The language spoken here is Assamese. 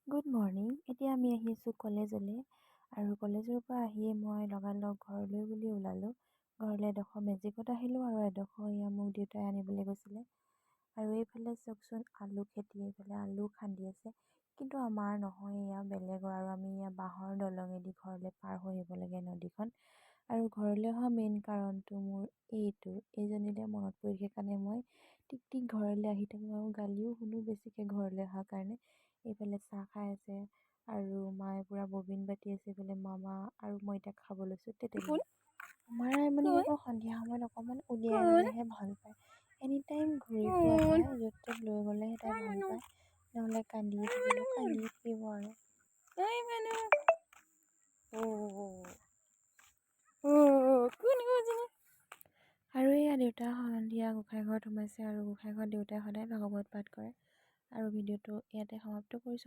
Good morning. এতিয়া আমি আহি আছোঁ কলেজলৈ আৰু কলেজৰ পৰা আহিয়ে মই লগালগ ঘৰলৈ বুলি ওলালোঁ। ঘৰলৈ এডোখৰ মেজিকত আহিলোঁ আৰু এডোখৰ এয়া মোক দেউতাই আনিবলৈ গৈছিলে। আৰু এইফালে চাওকচোন আলু খেতি, এইফালে আলু খান্দি আছে, কিন্তু আমাৰ নহয়, এয়া বেলেগৰ। আৰু আমি এয়া বাঁহৰ দলঙেদি ঘৰলৈ পাৰ হৈ আহিব লাগে নদীখন। আৰু ঘৰলৈ অহা মেইন কাৰণটো মোৰ এইজনীলৈ মনত পৰি সেইকাৰণে মই টিক ঘৰলৈ আহি থাকোঁ আৰু গালিও শুনো বেছিকৈ ঘৰলৈ অহাৰ কাৰণে। এইফালে চাহ খাই আছে আৰু মায়ে পূৰা ববিন বাতি আছে, এইফালে মামা আৰু মই এতিয়া খাব লৈছোঁ তেতেলী। আমাৰ মানে আকৌ সন্ধিয়া সময়ত অকণমান উলিয়াই গ'লেহে ভাল পায়। এনি টাইম ঘূৰি ফুৰা তাই, য'ত ত'ত লৈ গ'লেহে তাই ভাল পায়, নহ'লে কান্দিয়ে থাকিব আৰু। আৰু এয়া দেউতা সন্ধিয়া গোঁসাই ঘৰত সোমাইছে আৰু গোঁসাই ঘৰত দেউতাই সদায় ভাগৱত পাঠ কৰে। আৰু ভিডিঅ'টো ইয়াতে সমাপ্ত কৰিছোঁ।